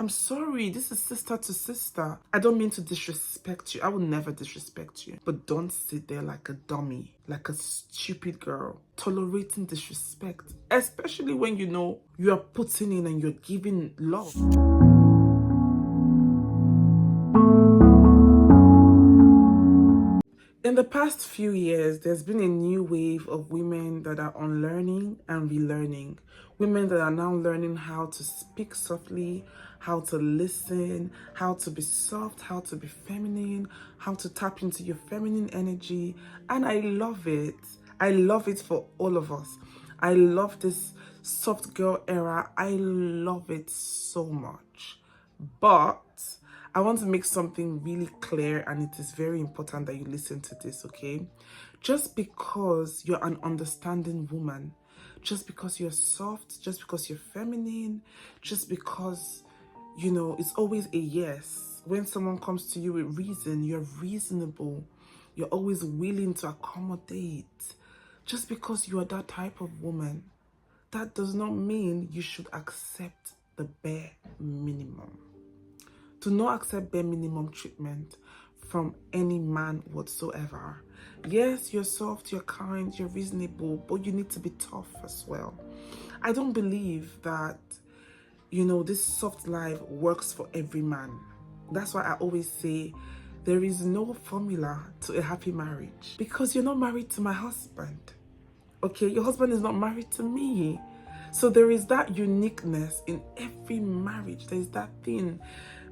I'm sorry, this is sister to sister. I don't mean to disrespect you. I will never disrespect you. But don't sit there like a dummy, like a stupid girl, tolerating disrespect. Especially when you know you are putting in and you're giving love. In the past few years, there's been a new wave of women that are unlearning and relearning. Women that are now learning how to speak softly, how to listen, how to be soft, how to be feminine, how to tap into your feminine energy. And I love it. I love it for all of us. I love this soft girl era. I love it so much. But I want to make something really clear, and it is very important that you listen to this, okay? Just because you're an understanding woman, just because you're soft, just because you're feminine, just because, it's always a yes. When someone comes to you with reason, you're reasonable. You're always willing to accommodate. Just because you are that type of woman, that does not mean you should accept the bare minimum. Do not accept bare minimum treatment from any man whatsoever. Yes, you're soft, you're kind, you're reasonable, but you need to be tough as well. I don't believe that, this soft life works for every man. That's why I always say there is no formula to a happy marriage, because you're not married to my husband. Okay, your husband is not married to me. So there is that uniqueness in every marriage. There is that thing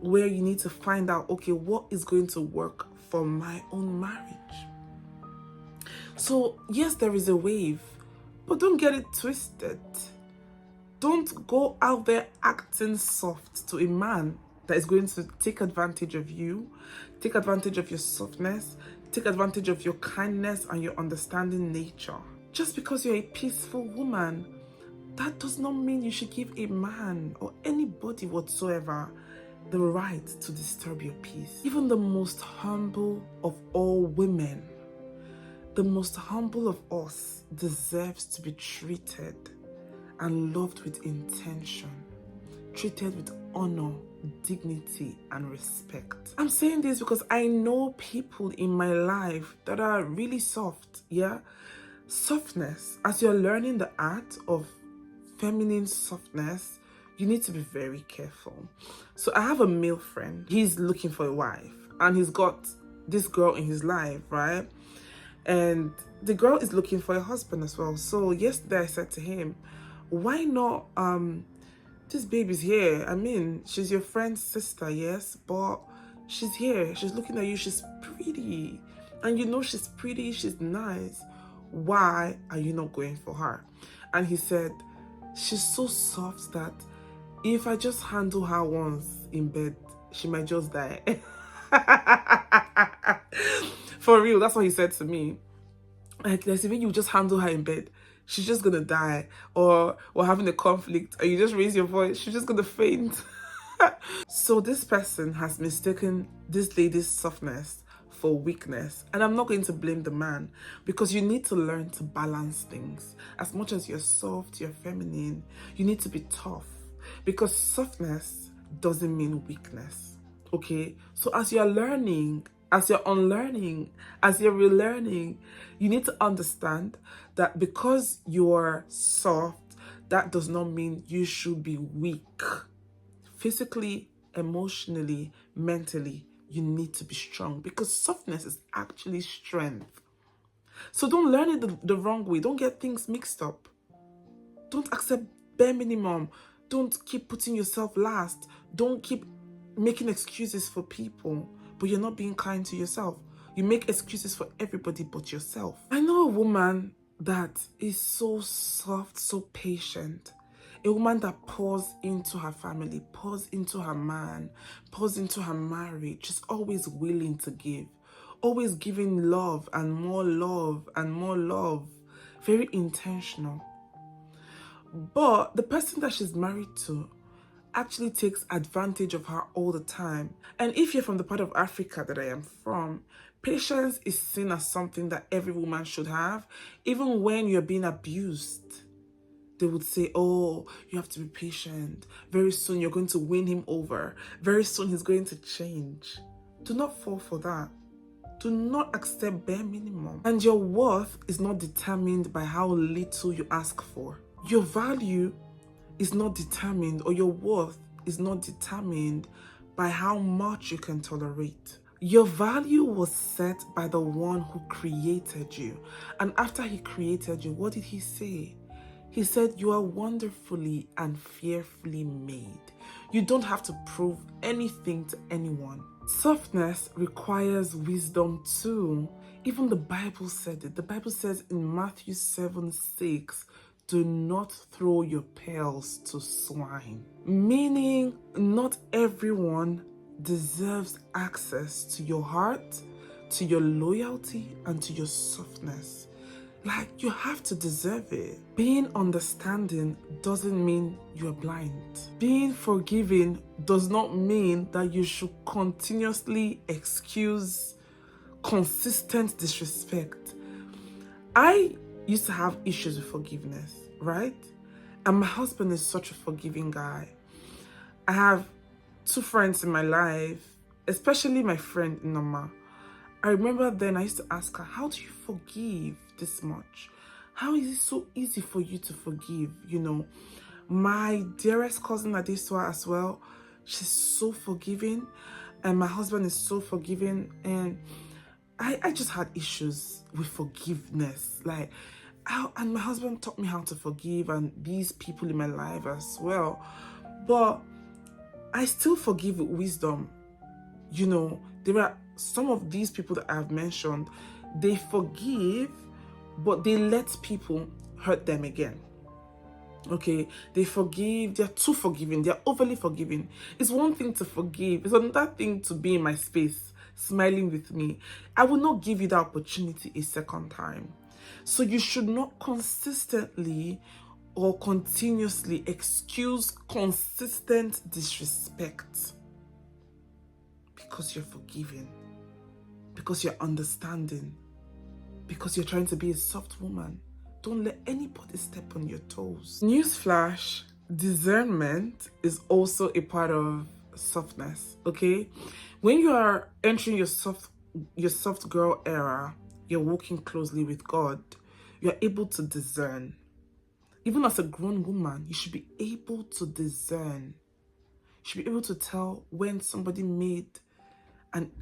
where you need to find out, okay, what is going to work for my own marriage? So yes, there is a wave, but don't get it twisted. Don't go out there acting soft to a man that is going to take advantage of you, take advantage of your softness, take advantage of your kindness and your understanding nature. Just because you're a peaceful woman, that does not mean you should give a man or anybody whatsoever the right to disturb your peace. Even the most humble of all women, the most humble of us, deserves to be treated and loved with intention, treated with honor, dignity, and respect. I'm saying this because I know people in my life that are really soft, yeah? Softness, as you're learning the art of feminine softness, you need to be very careful. So I have a male friend. He's looking for a wife, and he's got this girl in his life, right? And the girl is looking for a husband as well. So yesterday I said to him, why not, this baby's here. I mean, she's your friend's sister, yes, but she's here. She's looking at you. She's pretty. And you know she's pretty. She's nice. Why are you not going for her? And he said, she's so soft that if I just handle her once in bed, she might just die. For real, that's what he said to me. Like, there's even you just handle her in bed, she's just gonna die. Or we're having a conflict and you just raise your voice, she's just gonna faint. So this person has mistaken this lady's softness for weakness. And I'm not going to blame the man, because you need to learn to balance things. As much as you're soft, you're feminine, you need to be tough, because softness doesn't mean weakness. Okay? So as you're learning, as you're unlearning, as you're relearning, you need to understand that because you're soft, that does not mean you should be weak. Physically, emotionally, mentally, you need to be strong, because softness is actually strength. So don't learn it the wrong way. Don't get things mixed up. Don't accept bare minimum. Don't keep putting yourself last. Don't keep making excuses for people, but you're not being kind to yourself. You make excuses for everybody but yourself. I know a woman that is so soft, so patient. A woman that pours into her family, pours into her man, pours into her marriage, just always willing to give, always giving love and more love and more love. Very intentional. But the person that she's married to actually takes advantage of her all the time. And if you're from the part of Africa that I am from, patience is seen as something that every woman should have, even when you're being abused. they would say, oh, you have to be patient. Very soon you're going to win him over. Very soon he's going to change. Do not fall for that. Do not accept bare minimum. And your worth is not determined by how little you ask for. Your value is not determined, or your worth is not determined by how much you can tolerate. Your value was set by the one who created you. And after he created you, what did he say? He said, you are wonderfully and fearfully made. You don't have to prove anything to anyone. Softness requires wisdom too. Even the Bible said it. The Bible says in Matthew 7:6, do not throw your pearls to swine. Meaning, not everyone deserves access to your heart, to your loyalty, and to your softness. Like, you have to deserve it. Being understanding doesn't mean you're blind. Being forgiving does not mean that you should continuously excuse consistent disrespect. I used to have issues with forgiveness, right? And my husband is such a forgiving guy. I have 2 friends in my life, especially my friend Noma. I remember then I used to ask her, how do you forgive this much? How is it so easy for you to forgive? You know, my dearest cousin Adeswa as well, she's so forgiving, and my husband is so forgiving, and I just had issues with forgiveness. Like, and my husband taught me how to forgive, and these people in my life as well. But I still forgive with wisdom. You know, there are some of these people that I've mentioned, they forgive, but they let people hurt them again. Okay, they forgive, they're too forgiving, they're overly forgiving. It's one thing to forgive, it's another thing to be in my space, smiling with me. I will not give you the opportunity a second time. So you should not consistently or continuously excuse consistent disrespect because you're forgiving, because you're understanding, because you're trying to be a soft woman. Don't let anybody step on your toes. Newsflash, discernment is also a part of softness, okay? When you are entering your soft girl era, you're walking closely with God, you're able to discern. Even as a grown woman, you should be able to discern. You should be able to tell when somebody made an,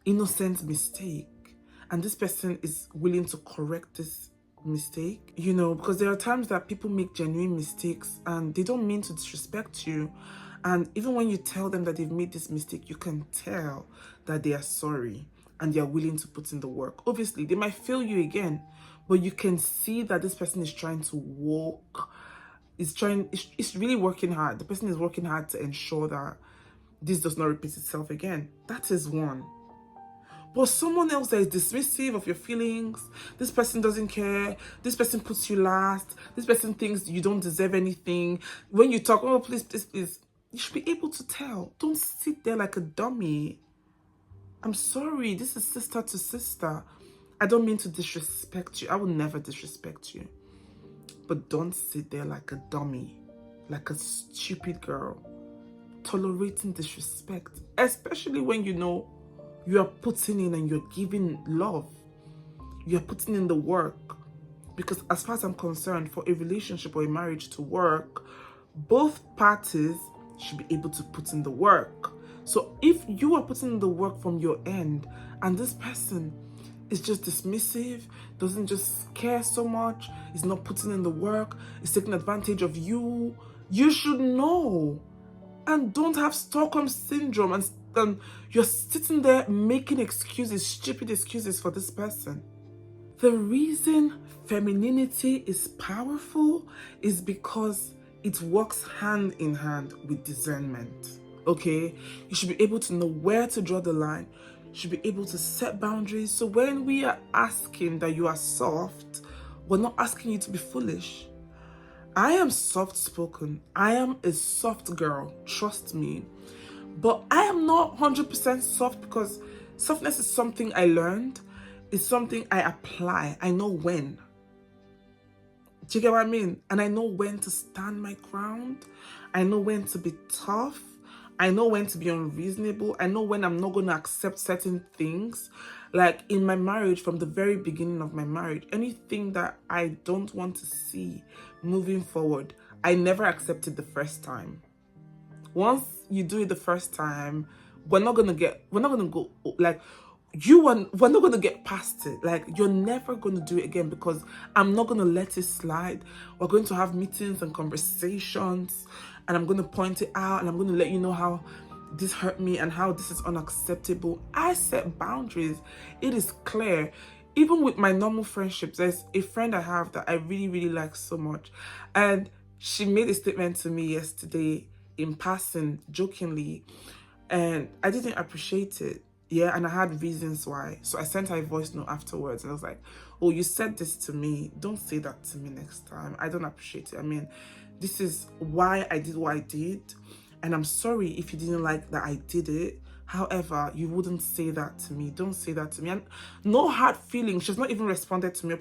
innocent mistake, and this person is willing to correct this mistake, because there are times that people make genuine mistakes and they don't mean to disrespect you. And even when you tell them that they've made this mistake, you can tell that they are sorry and they are willing to put in the work. Obviously, they might fail you again, but you can see that this person is trying to walk, it's really working hard. The person is working hard to ensure that this does not repeat itself again. That is one. But someone else that is dismissive of your feelings, this person doesn't care, this person puts you last, this person thinks you don't deserve anything. When you talk, oh, please, please, please, you should be able to tell. Don't sit there like a dummy. I'm sorry, this is sister to sister. I don't mean to disrespect you. I will never disrespect you. But don't sit there like a dummy, like a stupid girl, tolerating disrespect, especially when you know you are putting in and you're giving love. You're putting in the work. Because as far as I'm concerned, for a relationship or a marriage to work, both parties should be able to put in the work. So if you are putting in the work from your end and this person is just dismissive, doesn't just care so much, is not putting in the work, is taking advantage of you, you should know. And don't have Stockholm syndrome and you're sitting there making excuses, stupid excuses for this person. The reason femininity is powerful is because it works hand in hand with discernment, okay? You should be able to know where to draw the line. You should be able to set boundaries. So when we are asking that you are soft, we're not asking you to be foolish. I am soft-spoken. I am a soft girl, trust me. But I am not 100% soft because softness is something I learned. It's something I apply. I know when. Do you get what I mean? And I know when to stand my ground. I know when to be tough. I know when to be unreasonable. I know when I'm not going to accept certain things. Like in my marriage, from the very beginning of my marriage, anything that I don't want to see moving forward, I never accepted the first time. Once you do it the first time, we're not gonna go like we're not gonna get past it. Like you're never gonna do it again because I'm not gonna let it slide. We're going to have meetings and conversations, and I'm gonna point it out, and I'm gonna let you know how this hurt me and how this is unacceptable. I set boundaries. It is clear. Even with my normal friendships, there's a friend I have that I really, really like so much, and she made a statement to me yesterday in passing, jokingly, and I didn't appreciate it. Yeah, and I had reasons why. So I sent her a voice note afterwards, and I was like, "Oh, you said this to me. Don't say that to me next time. I don't appreciate it. I mean, this is why I did what I did, and I'm sorry if you didn't like that I did it. However, you wouldn't say that to me. Don't say that to me." And no hard feelings. She's not even responded to me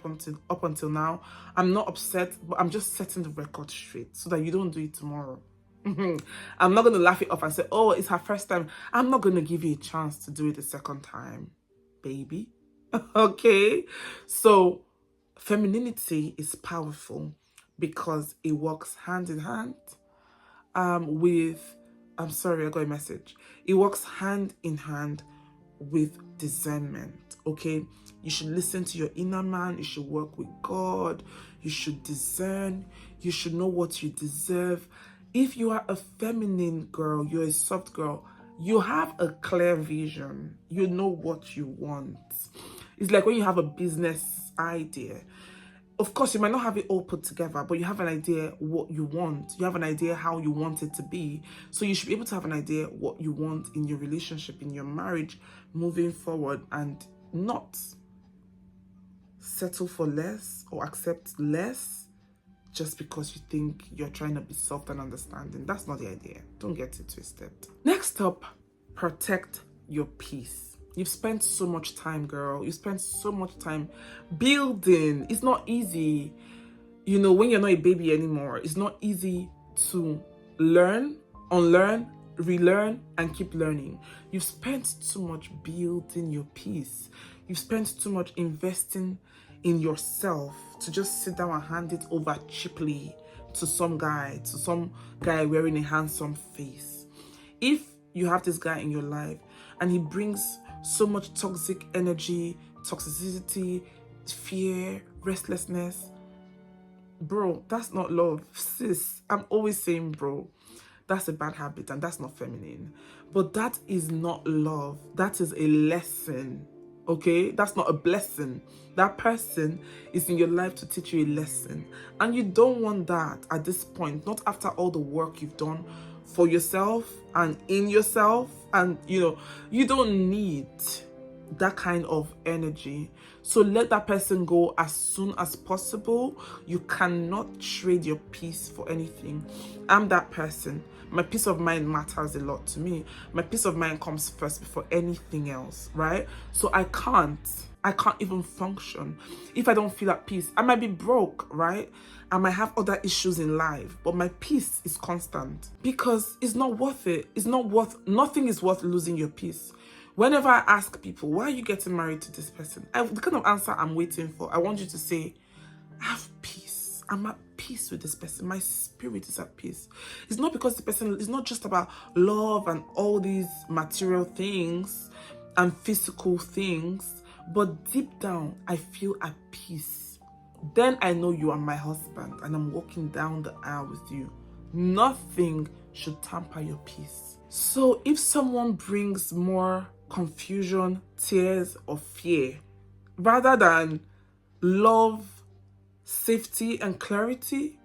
up until now. I'm not upset, but I'm just setting the record straight so that you don't do it tomorrow. I'm not going to laugh it off and say, "Oh, it's her first time." I'm not going to give you a chance to do it a second time, baby. Okay? So, femininity is powerful because it works hand in hand with, I'm sorry, I got a message. It works hand in hand with discernment, okay? You should listen to your inner man. You should work with God. You should discern. You should know what you deserve. If you are a feminine girl, you're a soft girl, you have a clear vision. You know what you want. It's like when you have a business idea. Of course, you might not have it all put together, but you have an idea what you want. You have an idea how you want it to be. So you should be able to have an idea what you want in your relationship, in your marriage, moving forward, and not settle for less or accept less just because you think you're trying to be soft and understanding. That's not the idea. Don't get it twisted. Next up, protect your peace. You've spent so much time, girl. You spent so much time building. It's not easy. You know, when you're not a baby anymore, it's not easy to learn, unlearn, relearn, and keep learning. You've spent too much building your peace. You've spent too much investing in yourself to just sit down and hand it over cheaply to some guy wearing a handsome face. If you have this guy in your life and he brings so much toxic energy, toxicity, fear, restlessness, bro, that's not love. Sis, I'm always saying, bro, that's a bad habit and that's not feminine. But that is not love. That is a lesson. Okay, that's not a blessing. That person is in your life to teach you a lesson, and you don't want that at this point, not after all the work you've done for yourself and in yourself. And you don't need that kind of energy. So let that person go as soon as possible. You cannot trade your peace for anything. I'm that person. My peace of mind matters a lot to me. My peace of mind comes first before anything else, right? So I can't even function if I don't feel at peace. I might be broke, right? I might have other issues in life, but my peace is constant because it's not worth it. Nothing is worth losing your peace. Whenever I ask people, why are you getting married to this person? The kind of answer I'm waiting for, I want you to say, I have peace. I'm at peace with this person. My spirit is at peace. It's not because the person, it's not just about love and all these material things and physical things, but deep down, I feel at peace. Then I know you are my husband and I'm walking down the aisle with you. Nothing should tamper your peace. So if someone brings more confusion, tears, or fear, rather than love, safety, and clarity,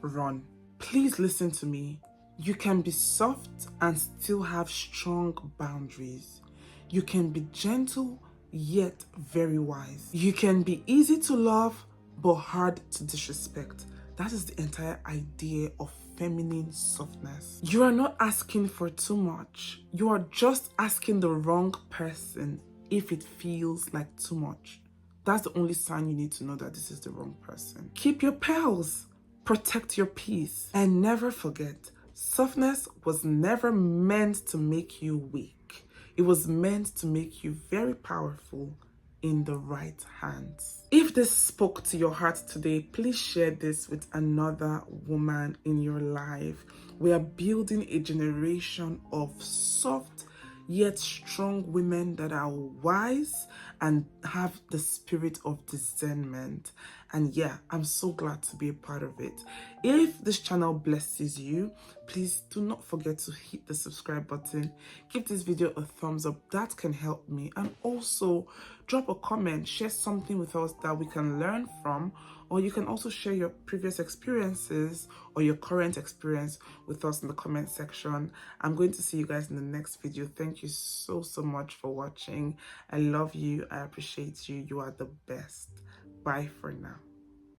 run. Please listen to me. You can be soft and still have strong boundaries. You can be gentle, yet very wise. You can be easy to love, but hard to disrespect. That is the entire idea of feminine softness. You are not asking for too much. You are just asking the wrong person if it feels like too much. That's the only sign you need to know that this is the wrong person. Keep your pearls, protect your peace, and never forget, softness was never meant to make you weak. It was meant to make you very powerful in the right hands. If this spoke to your heart today, please share this with another woman in your life. We are building a generation of soft yet strong women that are wise and have the spirit of discernment. And yeah, I'm so glad to be a part of it. If this channel blesses you, please do not forget to hit the subscribe button. Give this video a thumbs up. That can help me. And also drop a comment, share something with us that we can learn from, or you can also share your previous experiences or your current experience with us in the comment section. I'm going to see you guys in the next video. Thank you so much for watching. I love you. I appreciate you. You are the best. Bye for now.